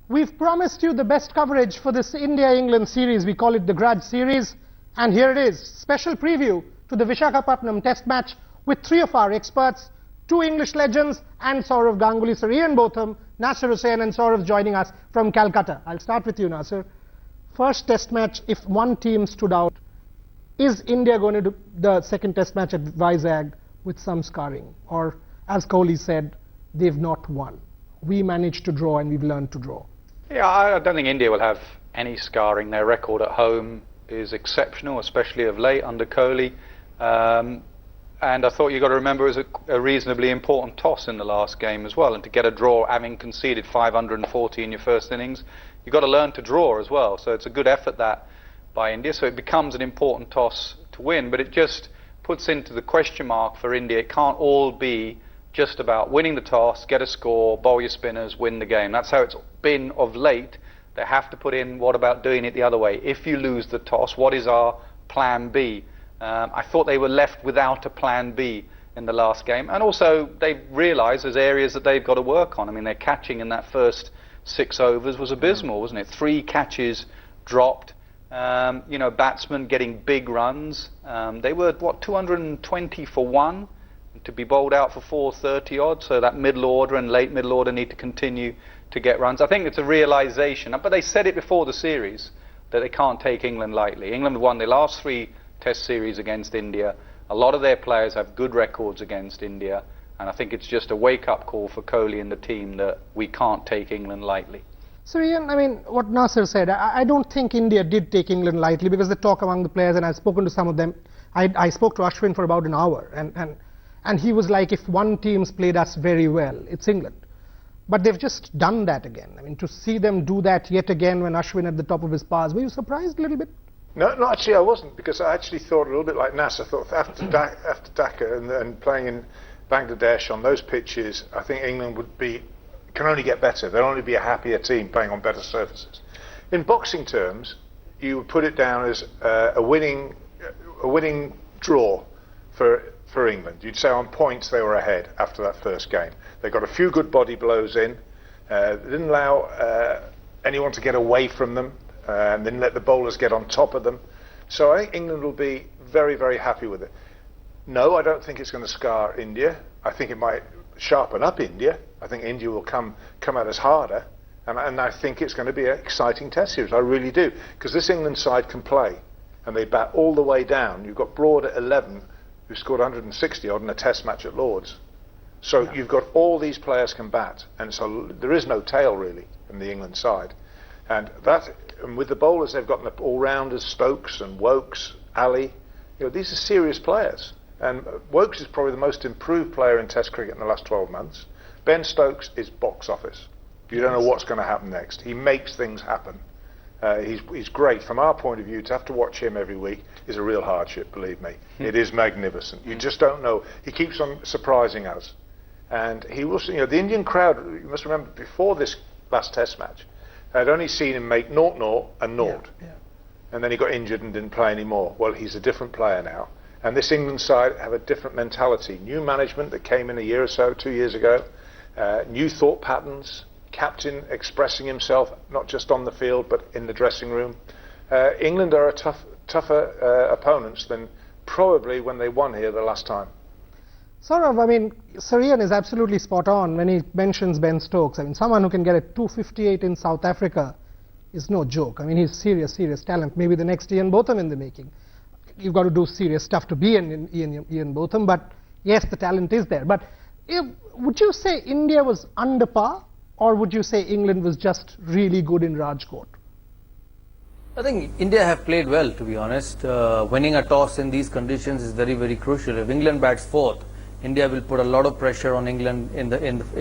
We've promised you the best coverage for this India-England series. We call it the Grudge series. And here it is. Special preview to the Visakhapatnam test match with three of our experts, two English legends and Saurav Ganguly, Sir Ian Botham, Nasser Hussain and Saurav joining us from Calcutta. I'll start with you, Nasser. First test match, if one team stood out, is India going to do the second test match at Vizag with some scarring? Or, as Kohli said, they've not won. We managed to draw and we've learned to draw. Yeah, I don't think India will have any scarring. Their record at home is exceptional, especially of late under Kohli. And I thought you've got to remember it was a reasonably important toss in the last game as well. And to get a draw, having conceded 540 in your first innings, you've got to learn to draw as well. So it's a good effort that by India. So it becomes an important toss to win. But it just puts into the question mark for India. It can't all be just about winning the toss, get a score, bowl your spinners, win the game. That's how it's been of late. They have to put in, what about doing it the other way? If you lose the toss, what is our plan B? I thought they were left without a plan B in the last game. And also, they've realised there's areas that they've got to work on. I mean, their catching in that first 6 overs was abysmal, wasn't it? 3 catches dropped. You know, batsmen getting big runs. They were, what, 220 for 1? To be bowled out for 430 odd, so that middle order and late middle order need to continue to get runs. I think it's a realisation, but they said it before the series, that they can't take England lightly. England won their last 3 test series against India. A lot of their players have good records against India, and I think it's just a wake-up call for Kohli and the team that we can't take England lightly. So Ian, I mean, what Nasser said, I don't think India did take England lightly, because the talk among the players, and I've spoken to some of them, I spoke to Ashwin for about an hour, and he was like, if one team's played us very well, it's England. But they've just done that again. I mean, to see them do that yet again when Ashwin at the top of his powers, were you surprised a little bit? No, actually I wasn't, because I actually thought a little bit like Nasser. I thought after Dhaka and playing in Bangladesh on those pitches, I think England can only get better. They'll only be a happier team playing on better surfaces. In boxing terms, you would put it down as a winning draw for England. You'd say on points they were ahead after that first game. They got a few good body blows in. They didn't allow anyone to get away from them, and didn't let the bowlers get on top of them. So I think England will be very, very happy with it. No, I don't think it's going to scar India. I think it might sharpen up India. I think India will come at us harder, and I think it's going to be an exciting test series. I really do, because this England side can play, and they bat all the way down. You've got Broad at 11, who scored 160 odd in a test match at Lord's. So yeah, you've got all these players can bat, and so there is no tail really in the England side. And with the bowlers they've got, the all-rounders, Stokes and Wokes, Ali, you know, these are serious players. And Wokes is probably the most improved player in Test cricket in the last 12 months. Ben Stokes is box office. You don't know what's going to happen next. He makes things happen. He's great. From our point of view, to have to watch him every week is a real hardship, believe me. It is magnificent. You just don't know. He keeps on surprising us. And he will, you know, the Indian crowd, you must remember, before this last test match, had only seen him make 0-0 and 0. Yeah. And then he got injured and didn't play anymore. Well, he's a different player now. And this England side have a different mentality. New management that came in a year or so, 2 years ago. New thought patterns. Captain expressing himself, not just on the field, but in the dressing room. England are a tougher opponents than probably when they won here the last time. Saurav, I mean, Sir Ian is absolutely spot on when he mentions Ben Stokes. I mean, someone who can get a 258 in South Africa is no joke. I mean, he's serious talent. Maybe the next Ian Botham in the making. You've got to do serious stuff to be Ian Botham, but yes, the talent is there. But would you say India was under par, or would you say England was just really good in Rajkot? I think India have played well, to be honest. Winning a toss in these conditions is very, very crucial. If England bats fourth, India will put a lot of pressure on England in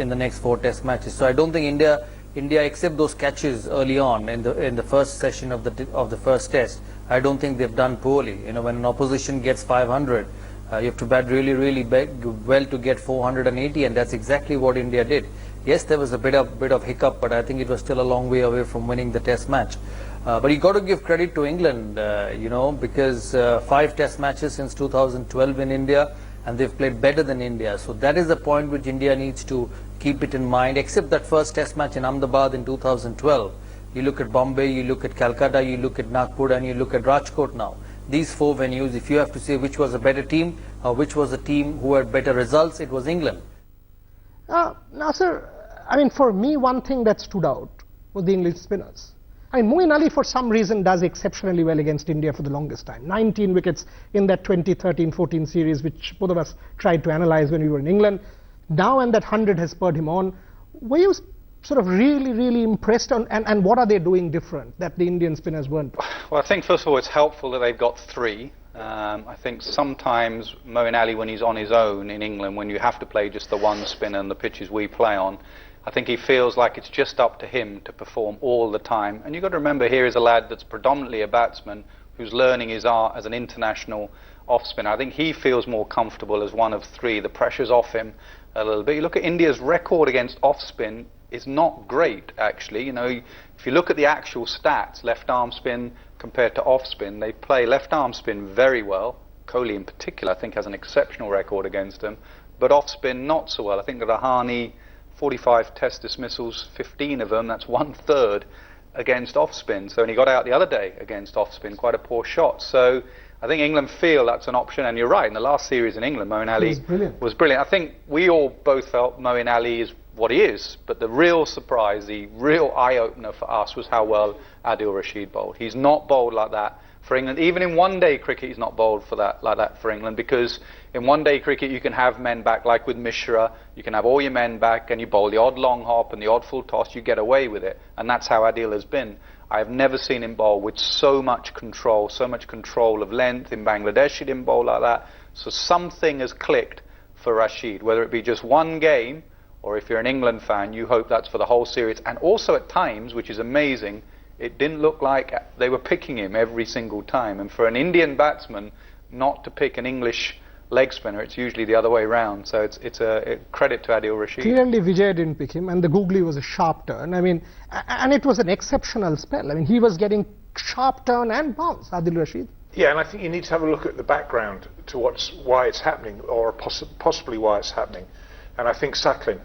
the next 4 test matches. So I don't think India, except those catches early on in the first session of the first test, I don't think they've done poorly. You know, when an opposition gets 500, you have to bat really, really well to get 480, and that's exactly what India did. Yes, there was a bit of hiccup, but I think it was still a long way away from winning the test match. But you got to give credit to England, you know, because 5 test matches since 2012 in India, and they've played better than India. So that is the point which India needs to keep it in mind, except that first test match in Ahmedabad in 2012. You look at Bombay, you look at Calcutta, you look at Nagpur, and you look at Rajkot now. These four venues, if you have to say which was a better team or which was a team who had better results, it was England. Now, sir, I mean, for me, one thing that stood out was the English spinners. I mean, Moeen Ali, for some reason, does exceptionally well against India for the longest time. 19 wickets in that 2013-14 series, which both of us tried to analyze when we were in England. Now and that 100 has spurred him on. Were you sort of really impressed on, and what are they doing different that the Indian spinners weren't? Well, I think first of all it's helpful that they've got three. I think sometimes Moeen Ali, when he's on his own in England, when you have to play just the one spinner and the pitches we play on, I think he feels like it's just up to him to perform all the time. And you've got to remember, here is a lad that's predominantly a batsman who's learning his art as an international off spinner. I think he feels more comfortable as one of three. The pressure's off him a little bit. You look at India's record against off spin is not great, actually. You know, if you look at the actual stats, left arm spin compared to off spin, they play left arm spin very well. Kohli in particular, I think, has an exceptional record against them, but off spin not so well. I think that Rahane, 45 test dismissals, 15 of them, that's 1/3 against off spin. So, and he got out the other day against off spin, quite a poor shot. So I think England feel that's an option, and you're right, in the last series in England, Moeen Ali was brilliant. I think we all both felt Moeen Ali is what he is, but the real surprise, the real eye-opener for us was how well Adil Rashid bowled. He's not bowled like that for England. Even in one-day cricket, he's not bowled like that for England, because in one-day cricket you can have men back, like with Mishra, you can have all your men back and you bowl the odd long hop and the odd full toss, you get away with it, and that's how Adil has been. I have never seen him bowl with so much control of length. In Bangladesh he didn't bowl like that. So something has clicked for Rashid, whether it be just one game, or if you're an England fan, you hope that's for the whole series. And also at times, which is amazing, it didn't look like they were picking him every single time. And for an Indian batsman not to pick an English leg spinner, it's usually the other way around. So it's a credit to Adil Rashid. Clearly Vijay didn't pick him, and the googly was a sharp turn. I mean, and it was an exceptional spell. I mean, he was getting sharp turn and bounce, Adil Rashid. Yeah, and I think you need to have a look at the background to why it's happening, or possibly why it's happening. And I think Sacklin.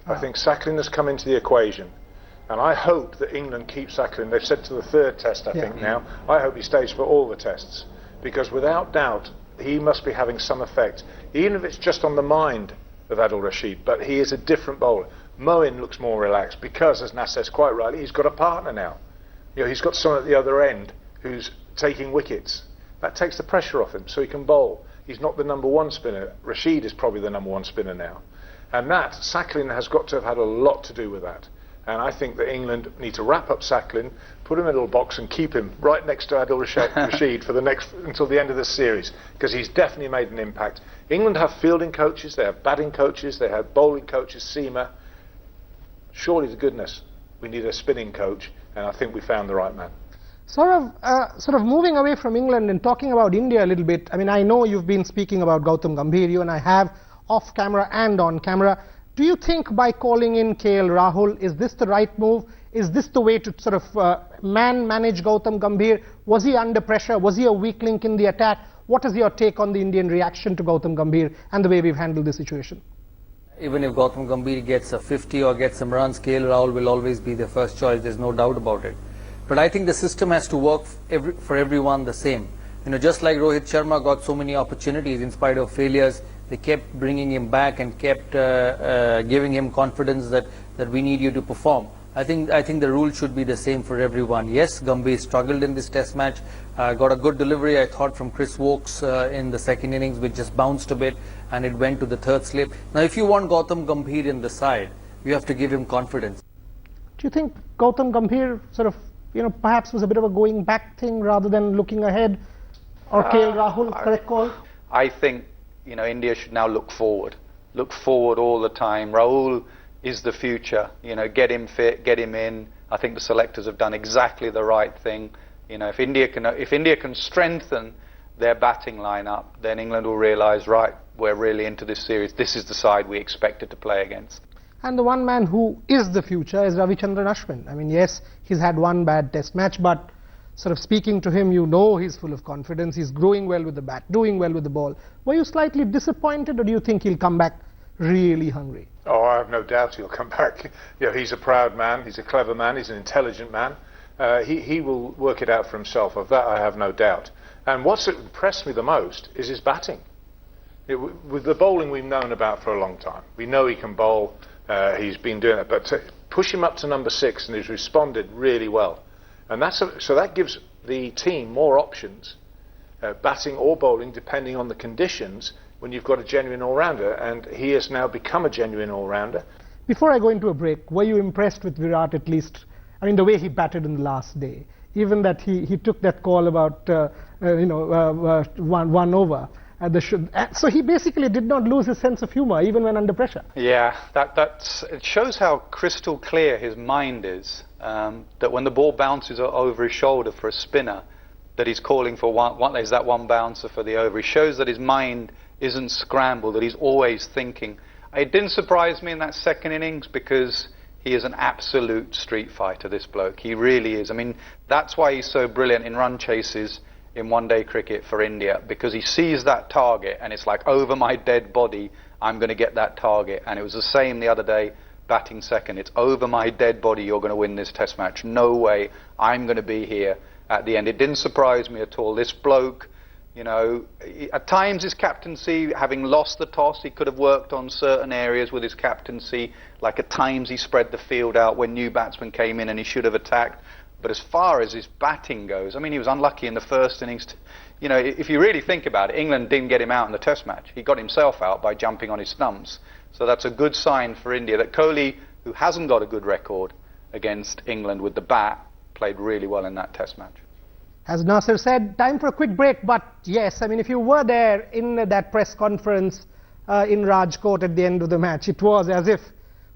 I think Sacklin has come into the equation. And I hope that England keeps Sacklin. They've said to the third test, I think, now. I hope he stays for all the tests. Because without doubt, he must be having some effect. Even if it's just on the mind of Adil Rashid. But he is a different bowler. Moeen looks more relaxed because, as Nas says quite rightly, he's got a partner now. You know, he's got someone at the other end who's taking wickets. That takes the pressure off him, so he can bowl. He's not the number one spinner. Rashid is probably the number one spinner now. And that, Sacklin has got to have had a lot to do with that. And I think that England need to wrap up Sacklin, put him in a little box and keep him right next to Adil Rashid for until the end of this series, because he's definitely made an impact. England have fielding coaches, they have batting coaches, they have bowling coaches, seamer. Surely to goodness, we need a spinning coach, and I think we found the right man. Sort of moving away from England and talking about India a little bit. I mean, I know you've been speaking about Gautam Gambhir, you and I have, off camera and on camera. Do you think by calling in KL Rahul, is this the right move? Is this the way to sort of manage Gautam Gambhir? Was he under pressure? Was he a weak link in the attack? What is your take on the Indian reaction to Gautam Gambhir and the way we've handled the situation? Even if Gautam Gambhir gets a 50 or gets some runs, KL Rahul will always be their first choice. There's no doubt about it. But I think the system has to work for everyone the same. You know, just like Rohit Sharma got so many opportunities in spite of failures, they kept bringing him back and kept giving him confidence that we need you to perform. I think the rule should be the same for everyone. Yes, Gambhir struggled in this test match, got a good delivery, I thought, from Chris Wokes in the second innings, which just bounced a bit and it went to the third slip. Now, if you want Gautam Gambhir in the side, you have to give him confidence. Do you think Gautam Gambhir sort of, you know, perhaps was a bit of a going back thing rather than looking ahead? Or KL Rahul, correct call? I think, you know, India should now look forward all the time. Rahul is the future. You know, get him fit, get him in. I think the selectors have done exactly the right thing. You know, if India can strengthen their batting lineup, then England will realise, right, we're really into this series. This is the side we expected to play against. And the one man who is the future is Ravichandran Ashwin. I mean, yes, he's had one bad test match, but sort of speaking to him, you know he's full of confidence, he's growing well with the bat, doing well with the ball. Were you slightly disappointed, or do you think he'll come back really hungry? Oh, I have no doubt he'll come back. You know, he's a proud man, he's a clever man, he's an intelligent man. He will work it out for himself. Of that I have no doubt. And what's impressed me the most is his batting. With the bowling we've known about for a long time. We know he can bowl, he's been doing it, but to push him up to number 6, and he's responded really well. And so that gives the team more options, batting or bowling, depending on the conditions, when you've got a genuine all-rounder, and he has now become a genuine all-rounder. Before I go into a break, were you impressed with Virat at least? I mean, the way he batted in the last day, even that he took that call about one over. So he basically did not lose his sense of humor even when under pressure. Yeah, it shows how crystal clear his mind is, that when the ball bounces over his shoulder for a spinner, that he's calling for one bouncer for the over. It shows that his mind isn't scrambled, that he's always thinking. It didn't surprise me in that second innings, because he is an absolute street fighter, this bloke. He really is. I mean, that's why he's so brilliant in run chases in one-day cricket for India, because he sees that target and it's like, over my dead body, I'm going to get that target. And it was the same the other day, batting second. It's over my dead body, you're going to win this test match. No way, I'm going to be here at the end. It didn't surprise me at all. This bloke, you know, at times his captaincy, having lost the toss, he could have worked on certain areas with his captaincy. Like at times he spread the field out when new batsmen came in and he should have attacked. But as far as his batting goes, I mean, he was unlucky in the first innings. You know, if you really think about it, England didn't get him out in the test match. He got himself out by jumping on his stumps. So that's a good sign for India that Kohli, who hasn't got a good record against England with the bat, played really well in that test match. As Nasser said, time for a quick break, but yes, I mean, if you were there in that press conference in Rajkot at the end of the match, it was as if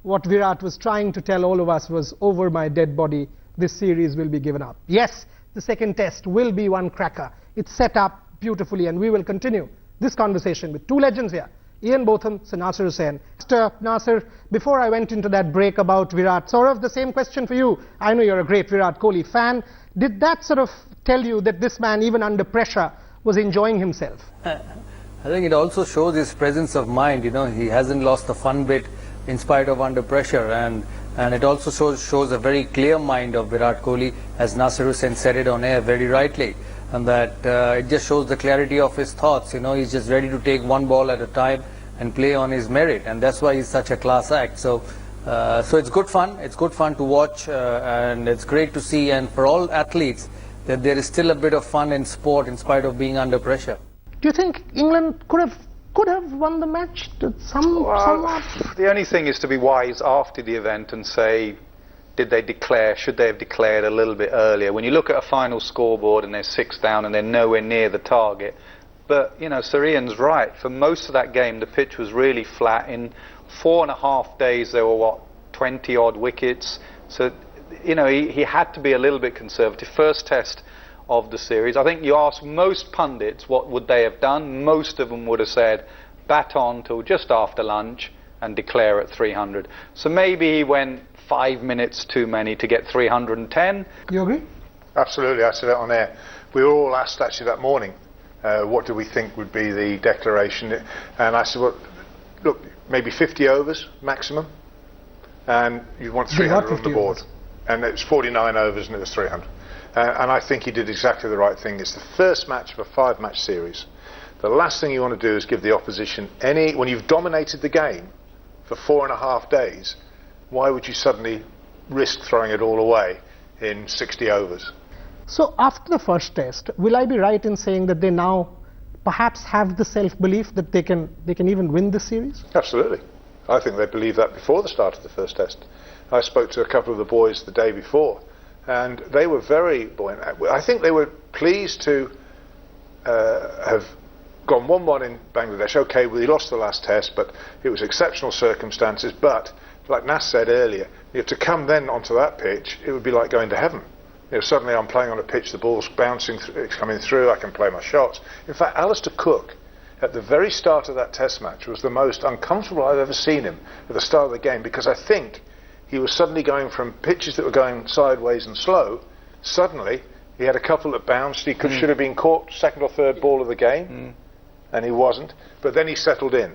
what Virat was trying to tell all of us was, over my dead body, this series will be given up. Yes, the second test will be one cracker. It's set up beautifully, and we will continue this conversation with two legends here, Ian Botham, Sir Nasser Hussain. Mr. Nasser, before I went into that break about Virat, Saurav, the same question for you. I know you're a great Virat Kohli fan. Did that sort of tell you that this man, even under pressure, was enjoying himself? I think it also shows his presence of mind. You know, he hasn't lost the fun bit in spite of under pressure, and it also shows a very clear mind of Virat Kohli, as Nasser Hussain said it on air very rightly, and that it just shows the clarity of his thoughts. You know, he's just ready to take one ball at a time and play on his merit, and that's why he's such a class act. So it's good fun. It's good fun to watch, and it's great to see, and for all athletes, that there is still a bit of fun in sport in spite of being under pressure. Do you think England could have won the match somewhat? The only thing is to be wise after the event and say, should they have declared a little bit earlier? When you look at a final scoreboard and they're 6 down and they're nowhere near the target. But, you know, Sir Ian's right. For most of that game, the pitch was really flat. In 4.5 days, there were, 20-odd wickets. So, you know, he had to be a little bit conservative. First test of the series. I think you ask most pundits what would they have done. Most of them would have said, bat on till just after lunch and declare at 300. So maybe he went 5 minutes too many to get 310. You agree? Absolutely, I said it on air. We were all asked actually that morning, what do we think would be the declaration? And I said, well, look, maybe 50 overs maximum, and you want 300 on the board. Overs. And it's 49 overs and it was 300. And I think he did exactly the right thing. It's the first match of a 5-match series. The last thing you want to do is give the opposition when you've dominated the game for 4.5 days, why would you suddenly risk throwing it all away in 60 overs? So after the first test, will I be right in saying that they now perhaps have the self-belief that they can even win this series? Absolutely. I think they believed that before the start of the first test. I spoke to a couple of the boys the day before, and they were very buoyant. I think they were pleased to have gone 1-1 in Bangladesh. Okay, we lost the last test, but it was exceptional circumstances. But, like Nas said earlier, to come then onto that pitch, it would be like going to heaven. You know, suddenly I'm playing on a pitch, the ball's bouncing, it's coming through, I can play my shots. In fact, Alistair Cook, at the very start of that test match, was the most uncomfortable I've ever seen him at the start of the game, because I think he was suddenly going from pitches that were going sideways and slow, suddenly He had a couple that bounced. He should have been caught second or third ball of the game, and he wasn't. But then he settled in.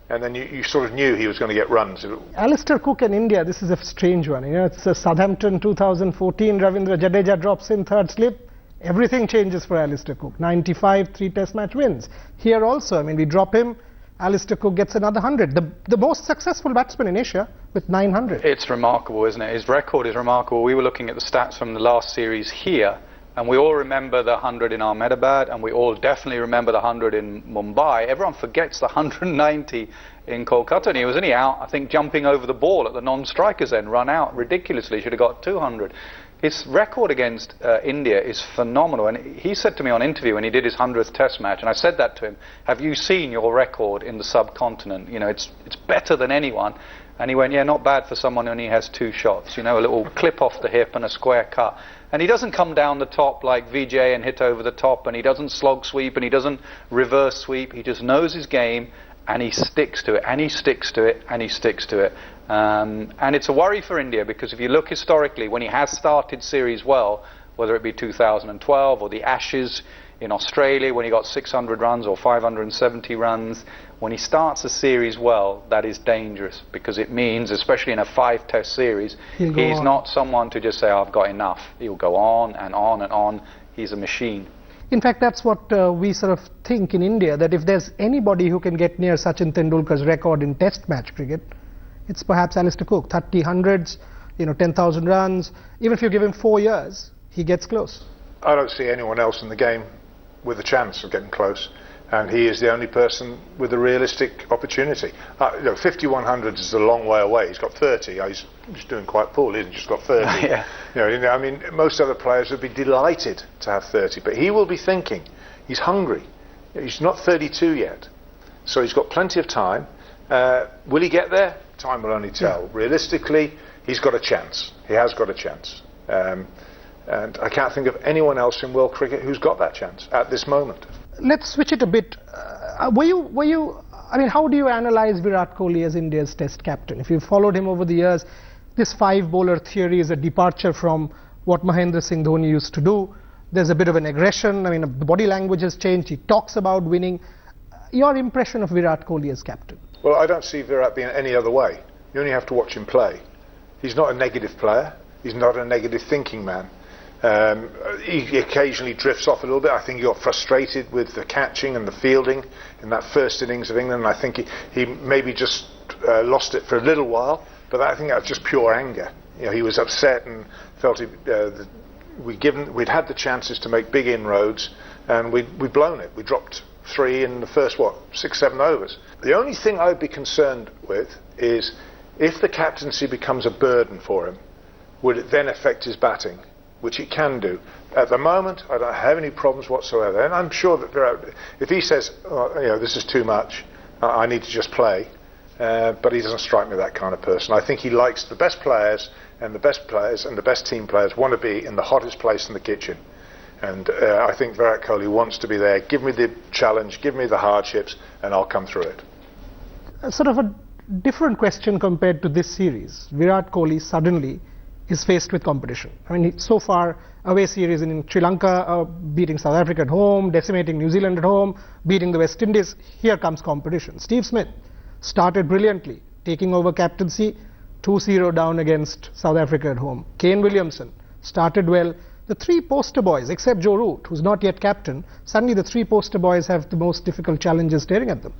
And then you sort of knew he was going to get runs. Alistair Cook in India, this is a strange one. You know, it's Southampton 2014, Ravindra Jadeja drops in third slip. Everything changes for Alistair Cook. 95, 3 test match wins. Here also, I mean, we drop him, Alistair Cook gets another 100. The most successful batsman in Asia with 900. It's remarkable, isn't it? His record is remarkable. We were looking at the stats from the last series here, and we all remember the 100 in Ahmedabad, and we all definitely remember the 100 in Mumbai. Everyone forgets the 190 in Kolkata, and he was only out, I think, jumping over the ball at the non-strikers end, run out ridiculously, should have got 200. His record against India is phenomenal, and he said to me on interview when he did his 100th test match, and I said that to him, have you seen your record in the subcontinent? You know, it's better than anyone. And he went, yeah, not bad for someone who only has 2 shots, you know, a little clip off the hip and a square cut. And he doesn't come down the top like Vijay and hit over the top, and he doesn't slog sweep, and he doesn't reverse sweep. He just knows his game, and he sticks to it, and he sticks to it, and he sticks to it. And it's a worry for India, because if you look historically, when he has started series well, whether it be 2012 or the Ashes in Australia when he got 600 runs or 570 runs, when he starts a series well, that is dangerous, because it means, especially in a 5-test series, he's not someone to just say, oh, I've got enough. He'll go on and on and on. He's a machine. In fact, that's what we sort of think in India, that if there's anybody who can get near Sachin Tendulkar's record in test match cricket, it's perhaps Alistair Cook. 30 hundreds, you know, 10,000 runs. Even if you give him 4 years, he gets close. I don't see anyone else in the game with a chance of getting close, and he is the only person with a realistic opportunity. You know, 5100 is a long way away. He's got 30. He's doing quite poorly. He's just got 30. Yeah. You know, I mean, most other players would be delighted to have 30, but he will be thinking. He's hungry. He's not 32 yet, so he's got plenty of time. Will he get there? Time will only tell. Yeah. Realistically, he's got a chance. He has got a chance. And I can't think of anyone else in world cricket who's got that chance at this moment. Let's switch it a bit. I mean, how do you analyze Virat Kohli as India's test captain? If you've followed him over the years, this 5-bowler theory is a departure from what Mahendra Singh Dhoni used to do. There's a bit of an aggression. I mean, the body language has changed. He talks about winning. Your impression of Virat Kohli as captain? Well, I don't see Virat being any other way. You only have to watch him play. He's not a negative player. He's not a negative thinking man. He occasionally drifts off a little bit. I think he got frustrated with the catching and the fielding in that first innings of England. And I think he maybe just lost it for a little while, but I think that was just pure anger. You know, he was upset and felt we'd had the chances to make big inroads, and we'd blown it. We dropped 3 in the first 6-7 overs. The only thing I'd be concerned with is if the captaincy becomes a burden for him, would it then affect his batting? Which it can do. At the moment, I don't have any problems whatsoever. And I'm sure that Virat, if he says, oh, you know, this is too much, I need to just play, but he doesn't strike me that kind of person. I think he likes the best players, and the best team players want to be in the hottest place in the kitchen. And I think Virat Kohli wants to be there. Give me the challenge, give me the hardships, and I'll come through it. Sort of a different question compared to this series. Virat Kohli suddenly is faced with competition. I mean, so far, away series in Sri Lanka, beating South Africa at home, decimating New Zealand at home, beating the West Indies. Here comes competition. Steve Smith started brilliantly, taking over captaincy, 2-0 down against South Africa at home. Kane Williamson started well. The 3 poster boys, except Joe Root, who's not yet captain, suddenly the 3 poster boys have the most difficult challenges staring at them.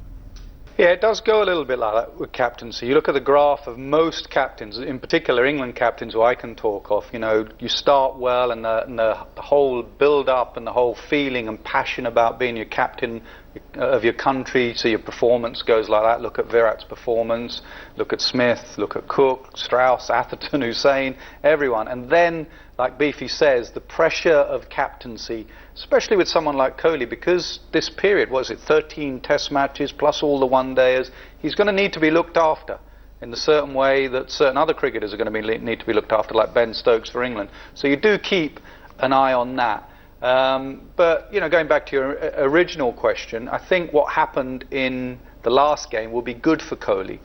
Yeah, it does go a little bit like that with captaincy. You look at the graph of most captains, in particular England captains who I can talk of, you know, you start well, and the whole build-up and the whole feeling and passion about being your captain of your country, so your performance goes like that. Look at Virat's performance, look at Smith, look at Cook, Strauss, Atherton, Hussain, everyone. And then, like Beefy says, the pressure of captaincy, especially with someone like Kohli, because this period, 13 test matches plus all the one-dayers, he's going to need to be looked after in the certain way that certain other cricketers are going to need to be looked after, like Ben Stokes for England. So you do keep an eye on that. But, you know, going back to your original question, I think what happened in the last game will be good for Kohli,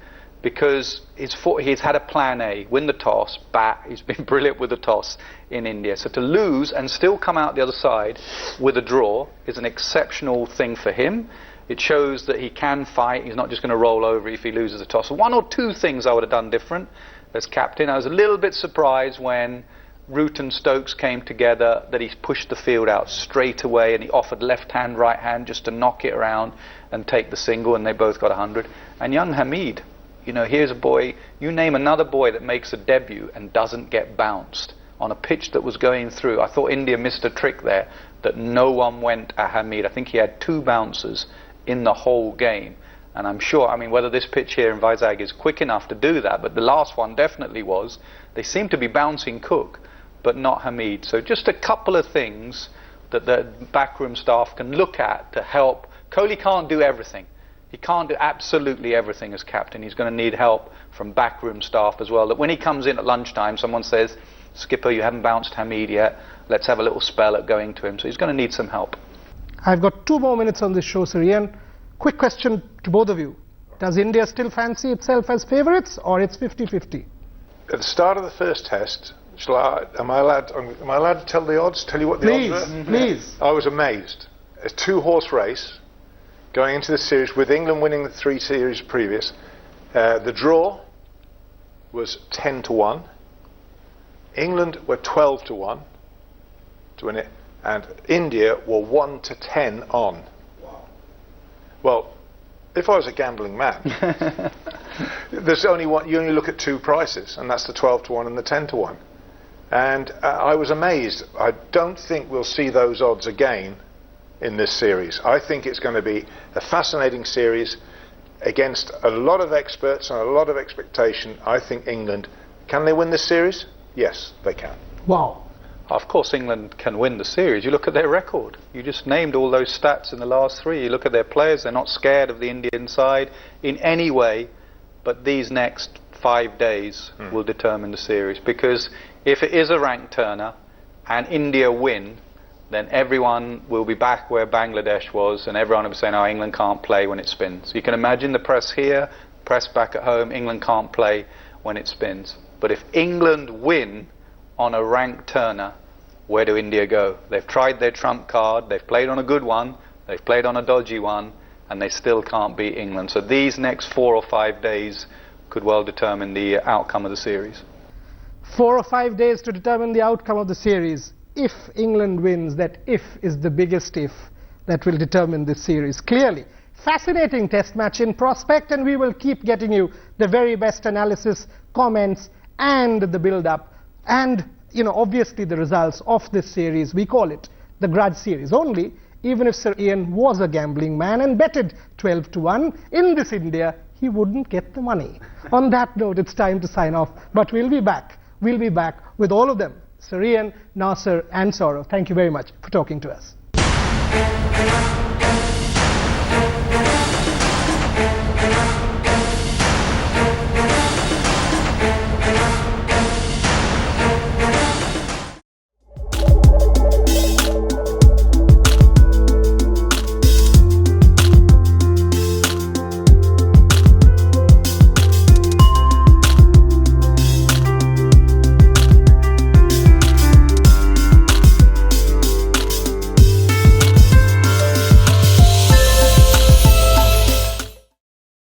because he's had a plan A, win the toss, bat. He's been brilliant with the toss in India. So to lose and still come out the other side with a draw is an exceptional thing for him. It shows that he can fight. He's not just going to roll over if he loses the toss. So one or two things I would have done different as captain. I was a little bit surprised when Root and Stokes came together that he pushed the field out straight away and he offered left hand, right hand just to knock it around and take the single, and they both got 100. And young Hamid, you know, here's a boy, you name another boy that makes a debut and doesn't get bounced on a pitch that was going through. I thought India missed a trick there, that no one went at Hamid. I think he had 2 bouncers in the whole game. And I'm sure, I mean, whether this pitch here in Vizag is quick enough to do that, but the last one definitely was. They seem to be bouncing Cook, but not Hamid. So just a couple of things that the backroom staff can look at to help. Kohli can't do everything. He can't do absolutely everything as captain. He's going to need help from backroom staff as well. That when he comes in at lunchtime, someone says, "Skipper, you haven't bounced Hamid yet. Let's have a little spell at going to him." So he's going to need some help. I've got 2 more minutes on this show, Sir Ian. Quick question to both of you. Does India still fancy itself as favourites, or it's 50-50? At the start of the first test, am I allowed to tell the odds? Tell you what the odds were? Please. I was amazed. A 2-horse race going into the series with England winning the 3 series previous. The draw was 10-1. England were 12-1 to win it, and India were 1-10 on. Wow. Well, if I was a gambling man, there's only one. You only look at 2 prices, and that's the 12-1 and the 10-1. And I was amazed. I don't think we'll see those odds again in this series. I think it's going to be a fascinating series against a lot of experts and a lot of expectation. I think England, can they win this series? Yes, they can. Wow. Of course England can win the series. You look at their record. You just named all those stats in the last 3. You look at their players, they're not scared of the Indian side in any way, but these next 5 days will determine the series. Because if it is a rank turner and India win, then everyone will be back where Bangladesh was, and everyone will be saying, "Oh, England can't play when it spins." You can imagine the press here, press back at home, England can't play when it spins. But if England win on a rank turner, where do India go? They've tried their trump card, they've played on a good one, they've played on a dodgy one, and they still can't beat England. So these next 4 or 5 days could well determine the outcome of the series. 4 or 5 days to determine the outcome of the series. If England wins, that if is the biggest if that will determine this series. Clearly, fascinating test match in prospect, and we will keep getting you the very best analysis, comments, and the build-up. And, you know, obviously the results of this series, we call it the grudge series only, even if Sir Ian was a gambling man and betted 12-1 in this India, he wouldn't get the money. On that note, it's time to sign off, but we'll be back. We'll be back with all of them. Sir Ian, Nasser, and Saurav, thank you very much for talking to us.